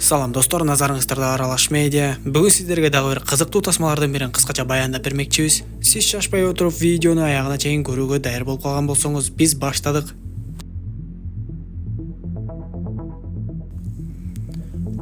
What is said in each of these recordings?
Салам достор, назарыңыздарда Аралаш медиа. Бүгін сіздерге дагы бир кызыктуу тасмалардын бирин кыскача баяндап бермекчибиз. Сиз шашпай отуруп видеону аягына чейин көрүүгө даяр болуп калган болсоңуз, биз баштадык.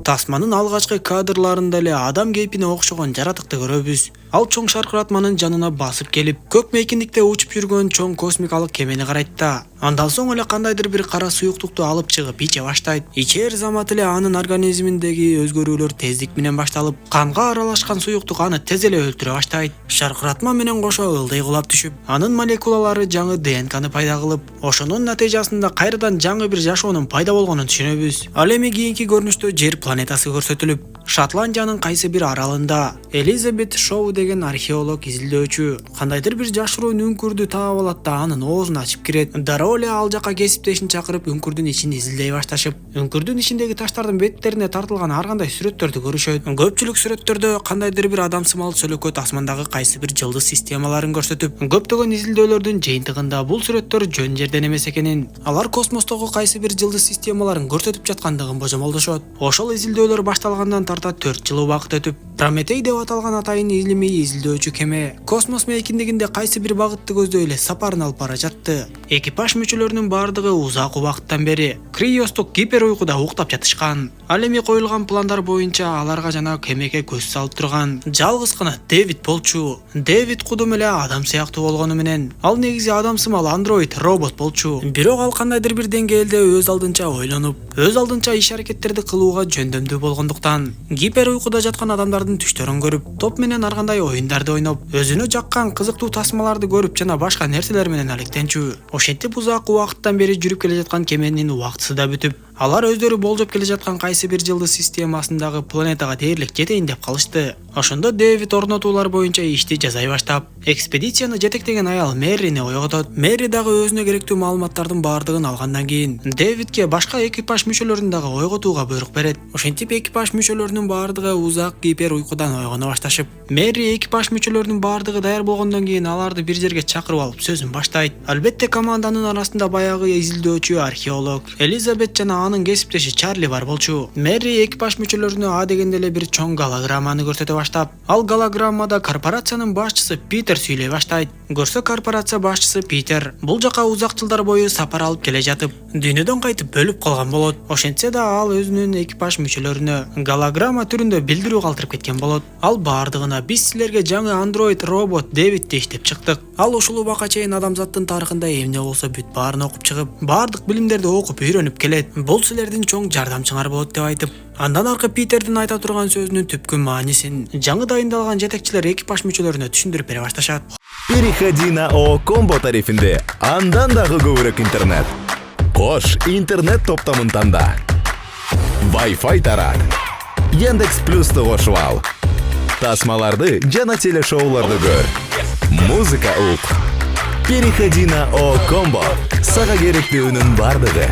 Тасманын алгачкы кадрларында эле адам кейпине окшогон жаратыкты көрөбүз. Ал чоң шаркыратманын жанына басып келип, көк мейкиндикте учуп жүргөн чоң космикалык кемени карайт да. Андан соң эле кандайдыр бир кара суюктукту алып чыгып иче баштайт. Ичер замат эле анын организминдеги өзгөрүүлөр тездик менен башталып, канга аралашкан суюктук аны тез эле өлтүрө баштайт. Шаркыратма менен кошо ылдый кулап түшүп, анын молекулалары жаңы ДНКны пайда кылып, ошонун натыйжасында кайрадан жаңы бир жашоонун пайда болгонун түшүнөбүз. Ал эми кийинки көрүнүштө Жер планетасы көрсөтүлүп, Шотландиянын кайсы бир аралында Элизабет Шоу деген археолог изилдөөчү кандайдыр бир жашыруун үңкүрдү таап алат да анын оозун ачып кирет. Дароо эле ал жака кесиптешин чакырып үңкүрдүн ичин изилдей башташып, үңкүрдүн ичиндеги таштардын беттерине тартылган ар кандай сүрөттөрдү көрүшөт. Көпчүлүк сүрөттөрдө кандайдыр бир адамсымал сөлөкөт асмандагы кайсы бир жылдыз системаларын көрсөтүп, көптөгөн изилдөөлөрдүн жыйынтыгында бул сүрөттөр жөн жерден эмес экенин, алар космостогу кайсы бир жылдыз системаларын көрсөтүп жаткандыгын божомолдошот. Ошол изилдөөлөр башталгандан тарта 4 жыл убакыт өтүп, Прометей деп аталган атайын илимий изилдөөчү кеме космос мейкиндигинде кайсы бир багытты көздөй эле сапарын алып бара жатты. Экипаж мүчөлөрүнүн бардыгы узак убакыттан бери криостук гипер уйкуда уктап жатышкан. Ал эми коюлган пландар боюнча аларга жана кемеге көз салып турган жалгыз гана Дэвид болчу. Дэвид кудум эле адам сыяктуу болгону менен, ал негизи адамсымал андроид робот болчу. Бирок ал кандайдыр бир деңгээлде өз алдынча ойлонуп, өз алдынча иш аракеттерди кылууга жөндөмдүү болгондуктан, гипер уйкуда жаткан адамдардын түштөрүн көрүп, топ менен ар кандай оюндарды ойноп, өзүнө жаккан кызыктуу тасмаларды көрүп жана башка нерселер менен алектенчү. Ошентип узак убакыттан бери жүрүп келе жаткан кеменин убактысы да бүтүп, алар өздөрү болжоп келе жаткан кайсы бир жылдыз системасындагы планетага дээрлик жетейин деп калышты. Ошондо Дэвид орнотуулар боюнча ишти жасай баштап, экспедицияны жетектеген аял Мэрини ойготот. Мэри дагы өзүнө керектүү маалыматтардын баардыгын алгандан кийин Дэвидке башка экипаж мүчөлөрүн дагы ойготууга буйрук берет. Ошентип экипаж мүчөлөрүнүн баардыгы узак гипер уйкудан ойгоно башташып, Мэри экипаж мүчөлөрүнүн баардыгы даяр болгондон кийин аларды бир жерге чакырып алып сөзүн баштайт. Албетте команданын арасында баягы изилдөөчү археолог Элизабет жана анын кесиптеши Чарли бар болчу. Мэри экипаж мүчөлөрүнө а дегенде эле бир чоң голограмманы көрсөтө баштап, ал голограммада корпорациянын башчысы Питер сүйлөй баштайт. Көрсө корпорация башчысы Питер бул жака узак жылдар бою сапар алып келе жатып, дүйнөдөн кайтып бөлүп калган болот. Ошентсе да ал өзүнүн экипаж мүчөлөрүнө голограмма түрүндө билдирүү калтырып кеткен болот. Ал баардыгына: биз силерге жаңы андроид робот Дэвидди иштеп чыктык. Ал ушул убакка чейин адамзаттын тарыхында эмне болсо бүт баарын окуп чыгып, баардык билимдерди окуп үйрөнүп келет. Бул силердин чоң жардамчыңар болот деп айтып, андан аркы Питердин айта турган сөзүнүн түпкү маанисин жаңы дайындалган жетекчилер экипаж мүчөлөрүнө түшүндүрүп бере башташат. Переходи на ООО Комбо тарифинде андан дагы көбүрөөк интернет. Кош интернет топтомун танда. Wi-Fi тарат. Яндекс Плюсту кошуп ал. Тасмаларды жана телешоуларды көр. Музыка ук. Переходи на ООО Комбо. Сага керектүүнүн бардыгы.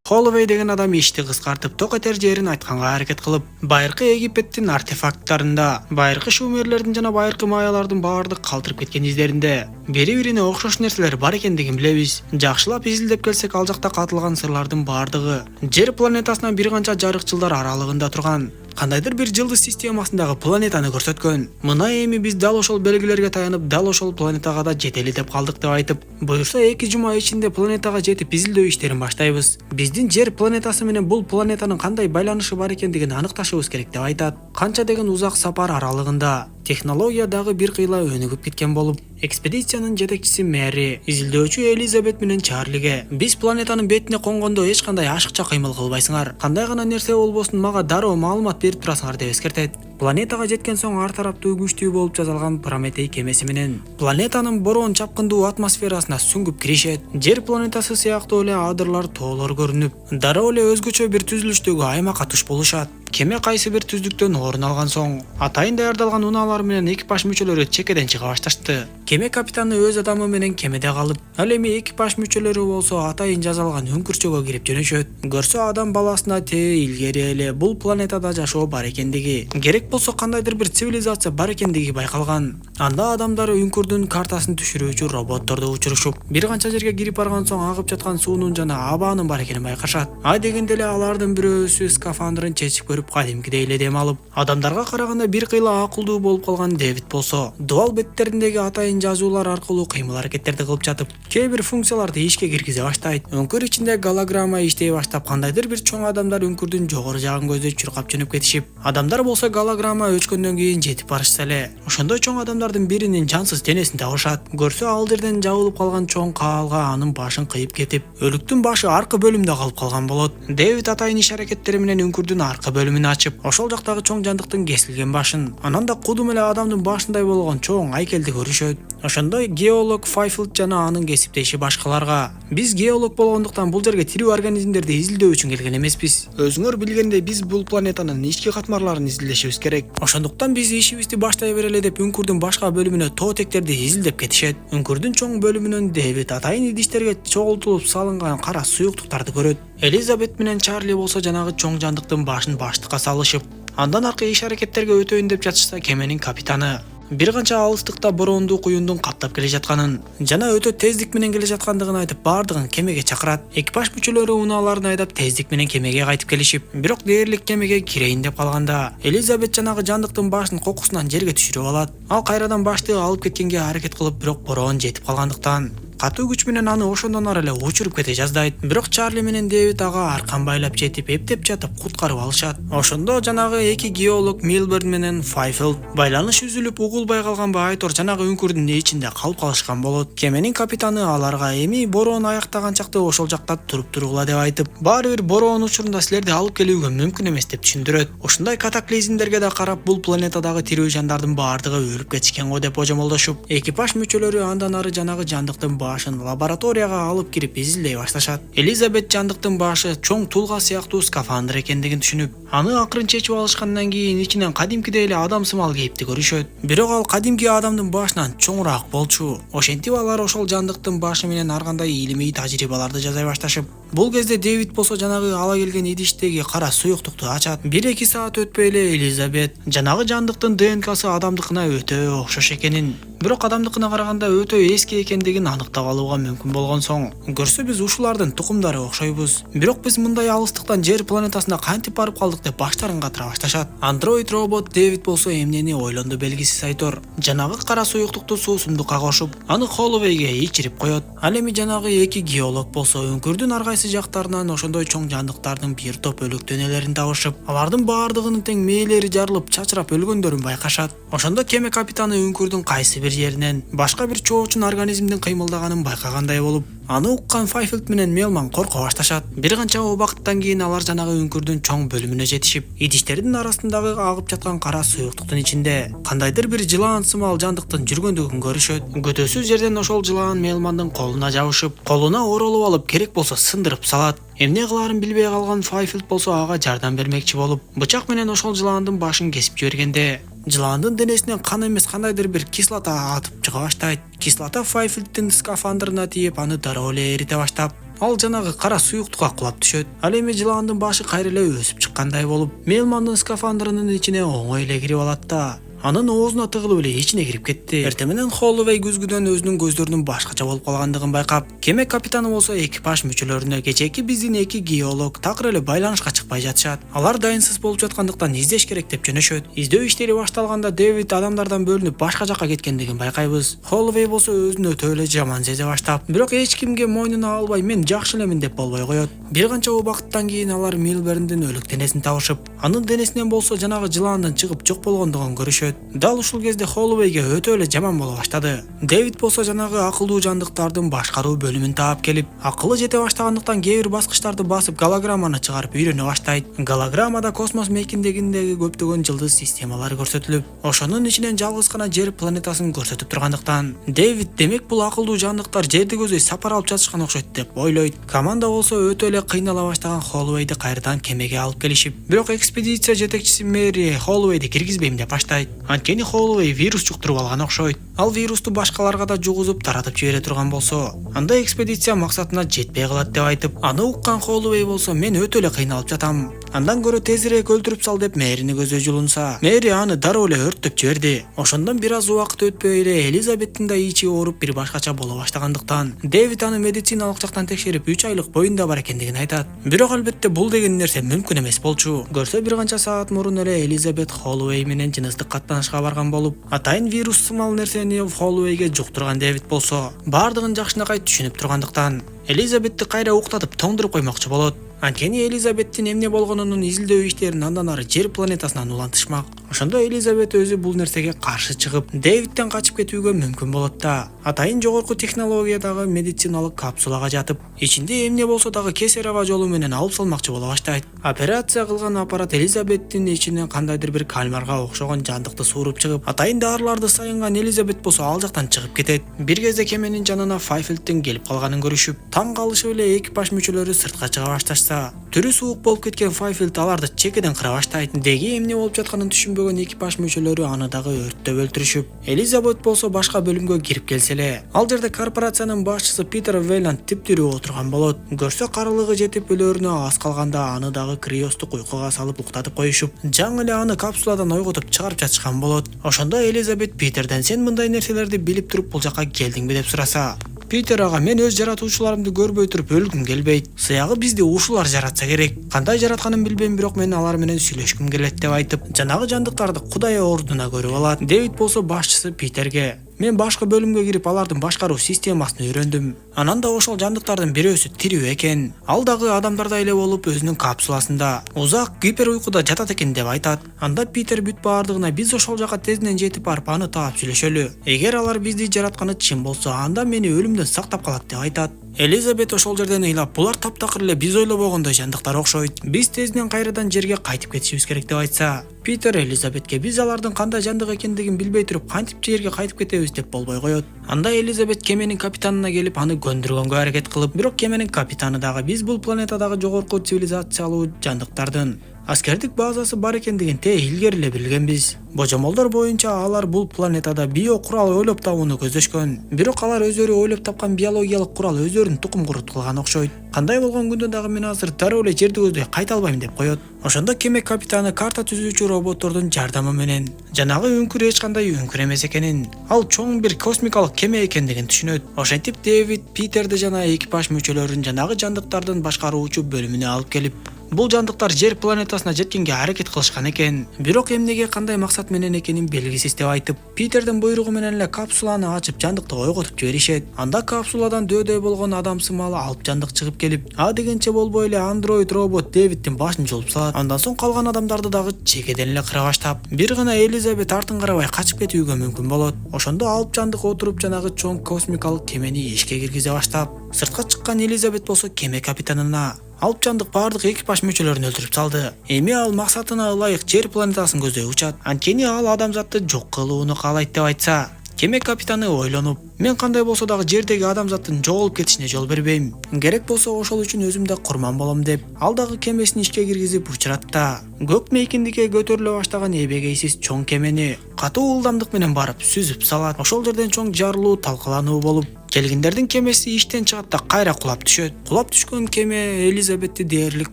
Холлоуэй деген адам ишти кыскартып, ток этер жерин айтканга аракет кылып, байыркы Египеттин артефакттарында, байыркы шумерлердин жана байыркы майялардын баардык калтырып кеткен издеринде бири-бирине окшош нерселер бар экендигин билебиз. Жакшылап изилдеп келсек, ал жакта катылган сырлардын баардыгы Жер планетасынан бир канча жарык жылдар аралыгында турган кандайдыр бир жылдыз системасындагы планетаны көрсөткөн. Мына эми биз дал ошол белгилерге таянып, дал ошол планетага да жетели деп калдык деп айтып, буюрса 2 жума ичинде планетага жетип изилдөө иштерин баштайбыз. Биздин Жер планетасы менен бул планетанын кандай байланышы бар экендигин аныкташыбыз керек деп айтат. Канча деген узак сапар аралыгында технология дагы бир кыйла өнүгүп кеткен болуп, экспедициянын жетекчиси Мэри изилдөөчү Элизабет менен Чарлиге: биз планетанын бетине конгондо эч кандай ашыкча кыймыл кылбайсыңар, кандай гана нерсе болбосун мага дароо маалымат берип турасыңар деп эскертет. Планетага жеткен соң ар тараптуу күчтүү болуп жасалган Прометей кемеси менен планетанын бороон чапкындуу атмосферасына сүңгүп киришет. Жер планетасы сыяктуу эле адырлар, тоолор көрүнүп, дароо эле өзгөчө бир түзүлүштөгү аймакка туш болушат. Кеме кайсы бир түздүктөн орун алган соң, атайын даярдалган унаалар менен экипаж мүчөлөрү чекеден чыга башташты. Кеме капитаны өз адамы менен кемеде калып, ал эми экипаж мүчөлөрү болсо атайын жазалган үңкүрчөгө кирип жөнөшөт. Көрсө адам баласына илгери эле бул планетада жашоо бар экендиги, керек Демек болсо кандайдыр бир цивилизация бар экендиги байкалган. Анда адамдар үңкүрдүн картасын түшүрүүчү роботторду учурушуп, бир канча жерге кирип барган соң агып жаткан суунун жана абанын бар экенин байкашат. Ай дегенде эле алардын бирөөсү скафандрын чечип көрүп кадимкидей эле дем алып, адамдарга караганда бир кыйла акылдуу болуп калган Дэвид болсо дубал беттериндеги атайын жазуулар аркылуу кыймыл аракеттерди кылып жатып, кээ бир функцияларды ишке киргизе баштайт. Үңкүр ичинде голограмма иштей баштап, кандайдыр бир чоң адамдар үңкүрдүн жогору жагын көздөй чуркап жөнөп кетишип, адамдар болсо голограмма өчкөндөн кийин жетип барышса эле, ошондой чоң адамдардын биринин жансыз денесин табышат. Көрсө ал жерден жабылып калган чоң каалга анын башын кыйып кетип, өлүктүн башы аркы бөлүмдө калып калган болот. Дэвид атайын иш аракеттери менен үңкүрдүн аркы бөлүмүн ачып, ошол жактагы чоң жандыктын кесилген башын, анан да кудум эле адамдын башындай болгон чоң айкелди көрүшөт. Ошондой геолог Файфилд жана анын кесиптеши башкаларга: "Биз геолог болгондуктан бул жерге тирүү организмдерди изилдөө үчүн келген эмеспиз. Өзүңөр билгендей, биз бул планетанын ички катмарларын изилдешибиз керек. Ошондуктан биз ишибизди баштай берели" деп үңкүрдүн башка бөлүмүнө тоотектерди изилдеп кетишет. Үңкүрдүн чоң бөлүмүнөн Дэвид атайын идиштерге чогултулуп салынган кара суюктуктарды көрөт. Элизабет менен Чарли болсо жанагы чоң жандыктын башын баштыкка салышып, андан аркы иш аракеттерге өтөйүн деп жатышса, кеменин капитаны бир канча алыстыкта бороондуу куюндун каптап келе жатканын жана өтө тездик менен келе жаткандыгын айтып, бардыгын кемеге чакырат. Экипаж мүчөлөрү унааларын айдап тездик менен кемеге кайтып келишип, бирок дээрлик кемеге кирейин деп калганда, Элизабет жанагы жандыктын башын кокусунан жерге түшүрүп алат. Ал кайрадан башты алып кеткенге аракет кылып, бирок бороон жетип калгандыктан катуу күч менен аны ошондон ары эле учуруп кете жаздайт. Бирок Чарли менен Дэвид ага аркан байлап жетип, эптеп жатып куткарып алышат. Ошондо жанагы эки геолог Милберн менен Файфилд байланыш үзүлүп, угулбай калган айтор жанагы үңкүрдүн ичинде калып калышкан болот. Кеменин капитаны аларга эми бороон аяктаган чакта ошол жакта туруп туругула деп айтып, баары бир бороон учурунда силерди алып келүүгө мүмкүн эмес деп түшүндүрөт. Ошондой катаклизмдерге да карап, бул планетадагы тирүү жандардын баардыгы өлүп кетишкен го деп божомолдошуп, экипаж мүчөлөрү андан ары жанагы жандыктын башын лабораторияга алып кирип изилдей башташат. Элизабет жандыктын башы чоң тулга сыяктуу скафандр экендигин түшүнүп, аны акырын чечип алышкандан кийин ичинен кадимкидей эле адам сымал кейипти көрүшөт. Бирок ал кадимки адамдын башынан чоңураак болчу. Ошентип алар ошол жандыктын башы менен ар кандай илимий тажрыйбаларды жасай башташып, бул кезде Дэвид болсо жанагы ала келген идиштеги кара суюктукту ачат. 1-2 саат өтпөй эле Элизабет жанагы жандыктын ДНКсы адамдыкына өтө окшош экенин, бирок адамдыкына караганда өтө эски экендигин аныктап алууга мүмкүн болгон соң, көрсө биз ушулардын тукумдары окшойбуз. Бирок биз мындай алыстыктан Жер планетасына кантип барып калдык деп баштарын катыра башташат. Андроид робот Дэвид болсо эмнени ойлонду белгисиз айтор. Жанагы кара суюктукту суусундукка кошуп, аны Холлоуэйге ичирип коет. Ал эми жанагы эки геолог болсо үңкүрдүн ар кайсы жактарынан ошондой чоң жандыктардын бир топ өлүк денелерин табышып, алардын баардыгынын тең мээлери жарылып, чачырап өлгөндөрүн байкашат. Ошондо кеме капитаны үңкүрдүн кайсы бир жеринен башка бир чоочун организмдин кыймылдаганын байкагандай болуп, аны уккан Файфилд менен Мелман корко башташат. Бир канча убакыттан кийин алар жанагы үңкүрдүн чоң бөлүмүнө жетишип, идиштердин арасындагы агып жаткан кара суюктуктун ичинде кандайдыр бир жылаан сымал жандыктын жүргөндүгүн көрүшөт. Көтөсү жерден ошол жылаан Мелмандын колуна жабышып, колуна оролуп алып, керек болсо сындырып салат. Эмне кылаарын билбей калган Файфилд болсо ага жардам бермекчи болуп, бычак менен ошол жылаандын башын кесип жибергенде, жылаандын денесинен кан эмес кандайдыр бир кислота атып чыга баштайт. Кислота Файфилдтин скафандрына тийип, аны дароо эле эрите баштап, ал жанагы кара суюктукка кулап түшөт. Ал эми жылаандын башы кайра эле өсүп чыккандай болуп, Мелмандын скафандрынын ичине оңой эле кирип алат да, анын оозуна тыгылып эле ичине кирип кетти. Эртең менен Холлоуэй күзгүдөн өзүнүн көздөрүнүн башкача болуп калгандыгын байкап, кеме капитаны болсо экипаж мүчөлөрүнө кечээки биздин эки геолог такыр эле байланышка чыкпай жатышат. Алар дайынсыз болуп жаткандыктан издеш керек деп жөнөшөт. Издөө иштери башталганда Дэвид адамдардан бөлүнүп башка жакка кеткендигин байкайбыз. Холлоуэй болсо өзүн өтө эле жаман сезе баштап, бирок эч кимге мойнуна албай, мен жакшы элемин деп болбой коет. Бир канча убакыттан кийин алар Милберндин өлүк денесин табышып, анын денесинен болсо жанагы жылаандын чыгып жок болгондугун көрүшөт. Дал ушул кезде Холлоуэйге өтө эле жаман боло баштады. Дэвид болсо жанагы акылдуу жандыктардын башкаруу бөлүмүн таап келип, акылы жете баштагандыктан кээ бир баскычтарды басып голограмманы чыгарып үйрөнө баштайт. Голограммада космос мейкиндегиндеги көптөгөн жылдыз системалары көрсөтүлүп, ошонун ичинен жалгыз гана Жер планетасын көрсөтүп тургандыктан, Дэвид демек бул акылдуу жандыктар Жерди көздөй сапар алып жатышкан окшойт деп ойлойт. Команда болсо өтө эле кыйнала баштаган Холлоуэйди кайрадан кемеге алып келишип, бирок экспедиция жетекчиси Мэри Холлоуэйди киргизбейм деп баштайт. Анткени Холлоуэй вирус жуктуруп алган окшойт. ал вирусту башкаларга да жугузуп таратып жибере турган болсо, анда экспедиция максатына жетпей калат деп айтып, аны уккан Холлоуэй болсо мен өтө эле кыйналып жатам. Андан көрө тезирээк өлтүрүп сал деп мэрини көзү жулунса, мэри аны дароо эле өрттөп жиберди. Ошондон бир аз убакыт өтпөй эле Элизабеттин да ичи ооруп бир башкача боло баштагандыктан Дэвид аны медициналык жактан текшерип 3 айлык боюнда бар экендигин айтат. Бирок албетте бул деген нерсе мүмкүн эмес болчу. Көрсө бир канча саат мурун эле Элизабет Холлоуэй менен жыныстык каттанышка барган болуп, атайын вирус сымал нерсени Холлоуэйге жуктурган Дэвид болсо, бардыгын жакшынакай түшүнүп тургандыктан Элизабетти кайра уктатып тоңдуруп коймокчу болот. Анткени Элизабеттин эмне болгонунун изилдөө иштерин андан ары Жер планетасынан улантышмак. Ошондо Элизабет өзү бул нерсеге каршы чыгып, Дэвидтен качып кетүүгө мүмкүн болот да. Атайын жогорку технологиядагы медициналык капсулага жатып, ичинде эмне болсо дагы кесер аба жолу менен алып салмакчы боло баштайт. Операция кылган аппарат Элизабеттин ичинен кандайдыр бир кальмарга окшогон жандыкты сууруп чыгып, атайын дарыларды сайынган Элизабет болсо ал жактан чыгып кетет. Бир кезде кеменин жанына Файфилдтин келип калганын көрүшүп, таң калышып эле экипаж мүчөлөрү сыртка чыга башташса, түрү суук болуп кеткен Файфилд аларды чекеден кыра баштайт. Деги эмне болуп жатканын түшүнбөгөн экипаж мүчөлөрү аны дагы өрттөп өлтүрүшүп, Элизабет болсо башка бөлүмгө кирип келсе эле, ал жерде корпорациянын башчысы Питер Вейланд тип-тирүү отурган болот. Көрсө карылыгы жетип өлөрүнө аз калганда аны дагы криостук уйкуга салып уктатып коюшуп, жаңы эле аны капсуладан ойготуп чыгарып жатышкан болот. Ошондо Элизабет Питерден сен мындай нерселерди билип туруп бул жака келдиңби деп сураса, Питер ага, мен өз жаратуучуларымды көрбөй туруп өлгүм келбейт. Сыягы бизди ушулар жаратса керек. Кандай жаратканын билбейм, бирок мен алар менен сүйлөшкүм келет деп айтып, жанагы жандыктарды Кудай ордуна көрүп алат. Дэвид болсо башчысы Питерге, мен башка бөлүмгө кирип алардын башкаруу системасын үйрөндүм. Анан да ошол жандыктардын бирөөсү тирүү экен. Ал дагы адамдардай эле болуп өзүнүн капсуласында узак гипер уйкуда жатат экен деп айтат. Анда Питер бүт баардыгына биз ошол жака тезден жетип барып аны таап сүйлөшөлү. Эгер алар бизди жаратканы чын болсо, анда мени өлүмдөн сактап калат деп айтат. Элизабет ошол жерден ыйлап, булар таптакыр эле биз ойлобогондой жандыктар окшойт. Биз тезден кайрадан жерге кайтып кетишибиз керек деп айтса, Питер Элизабетке биз алардын кандай жандык экендигин билбей туруп кантип жерге кайтып кетебиз деп болбой коет. Анда Элизабет кеменин капитанына келип аны көндүргөнгө аракет кылып, бирок кеменин капитаны дагы биз бул планетадагы жогорку цивилизациялуу жандыктардын аскердик базасы бар экендигин илгери эле билгенбиз. Божомолдор боюнча алар бул планетада био курал ойлоп табууну көздөшкөн. Бирок алар өздөрү ойлоп тапкан биологиялык курал өздөрүнүн тукум курут кылган окшойт. Кандай болгон күндө дагы мен азыр дароо эле жерди көздөй кайта албайм деп коет. Ошондо кеме капитаны карта түзүүчү роботтордун жардамы менен жанагы үңкүр эч кандай үңкүр эмес экенин, ал чоң бир космикалык кеме экендигин түшүнөт. Ошентип Дэвид Питерди жана экипаж мүчөлөрүн жанагы жандыктардын башкаруучу бөлүмүнө алып келип, бул жандыктар Жер планетасына жеткенге аракет кылышкан экен. Бирок эмнеге, кандай максат менен экенин белгисиз деп айтып, Питердин буйругу менен эле капсуланы ачып жандыкты ойготуп жиберишет. Анда капсуладан дөдөй болгон адам сымалы алып жандык чыгып келип, а дегенче болбой эле андроид робот Дэвидтин башын жолуп салат. Андан соң калган адамдарды дагы чекеден эле кыра баштап, бир гана Элизабет артын карабай качып кетүүгө мүмкүн болот. Ошондо алып жандык отуруп жанагы чоң космикалык кемени ишке киргизе баштап, сыртка чыккан Элизабет болсо кеме капитанына, алып жандык бардык экипаж мүчөлөрүн өлтүрүп салды. Эми ал максатына ылайык Жер планетасын көздөй учат. Анткени ал адамзатты жок кылууну каалайт деп айтса, кеме капитаны ойлонуп, мен кандай болсо дагы жердеги адамзаттын жоголуп кетишине жол бербейм. Керек болсо ошол үчүн өзүм да курман болом деп, ал дагы кемесин ишке киргизип учурат да, көк мейкиндикке көтөрүлө баштаган эбегейсиз чоң кемени катуу ылдамдык менен барып сүзүп салат. Ошол жерден чоң жарылуу талкалануу болуп, келгиндердин кемеси иштен чыгат да кайра кулап түшөт. Кулап түшкөн кеме Элизабетти дээрлик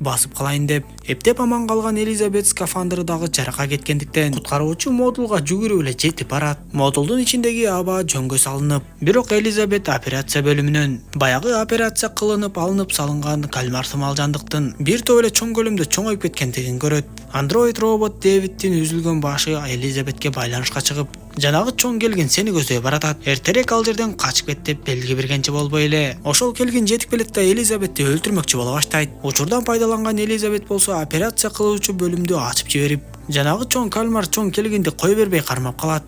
басып калайын деп, эптеп аман калган Элизабет скафандры дагы жарака кеткендиктен куткаруучу модулга жүгүрүп эле жетип барат. Модулдун ичиндеги аба жөнгө салынып, бирок Элизабет операция бөлүмүнөн баягы операция кылынып алынып салынган кальмар сымал жандыктын бир топ эле чоң көлөмдө чоңоюп кеткендигин көрөт. Андроид робот Дэвидтин үзүлгөн башы Элизабетке байланышка чыгып, жанагы чоң келгин сени көздөй баратат. Эртерээк ал жерден качып кет деп белги бергенче болбой эле, ошол келгин жетип келет да Элизабетти өлтүрмөкчү боло баштайт. Учурдан пайдаланган Элизабет болсо операция кылуучу бөлүмдү ачып жиберип, жанагы чоң кальмар чоң келгинди кой бербей кармап калат.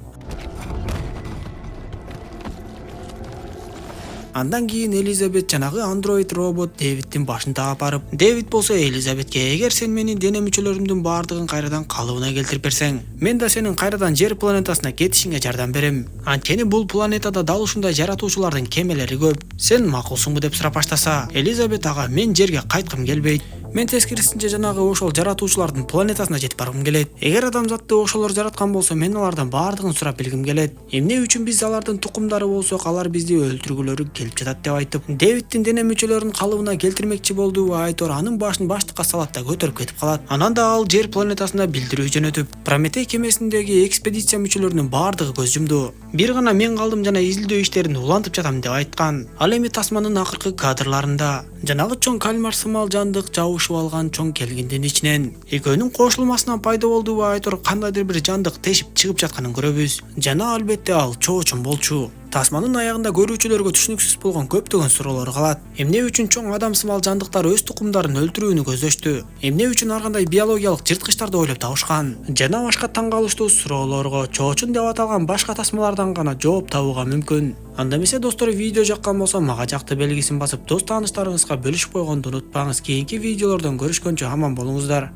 Андан кийин Элизабет жанагы андроид робот Дэвидтин башын таап барып, Дэвид болсо Элизабетке, эгер сен менин дене мүчөлөрүмдүн баардыгын кайрадан калыбына келтирип берсең, мен да сенин кайрадан Жер планетасына кетишиңе жардам берем. Анткени бул планетада дал ушундай жаратуучулардын кемелери көп. Сен макулсуңбу деп сурап баштаса, Элизабет ага, мен жерге кайткым келбейт. Мен тескерисинче жанагы ошол жаратуучулардын планетасына жетип баргым келет. Эгер адамзатты ошолор жараткан болсо, мен алардан баардыгын сурап билгим келет. Эмне үчүн биз алардын тукумдары болсок, алар бизди өлтүргүлөрү келип жатат деп айтып, Дэвидтин дене мүчөлөрүн калыбына келтирмекчи болду. Айтор анын башын баштыкка салат да көтөрүп кетип калат. Анан да ал жер планетасына билдирүү жөнөтүп, Прометей кемесиндеги экспедиция мүчөлөрүнүн баардыгы көз жумду. Бир гана мен калдым жана изилдөө иштерин улантып жатам деп айткан. Ал эми тасманын акыркы кадрларында жанагы чоң кальмар сымал жандык жабышып алган чоң келгиндин ичинен экөөнүн кошулмасынан пайда болду. Айтор кандайдыр бир жандык тешип чыгып жатканын көрөбүз. Жана албетте ал чоочун болчу. Тасманын аягында көрүүчүлөргө түшүнүксүз болгон көптөгөн суроолор калат. Эмне үчүн чоң адам сымал жандыктар өз тукумдарын өлтүрүүнү көздөштү? Эмне үчүн ар кандай биологиялык жырткычтарды ойлоп табышкан? Жана башка таң калыштуу суроолорго чоочун деп аталган башка тасмалардан гана жооп табууга мүмкүн. Анда эмесе достор, видео жаккан болсо мага жакты белгисин басып, дос тааныштарыңызга бөлүшүп койгонду унутпаңыз. Кийинки видеолордон көрүшкөнчө аман болуңуздар.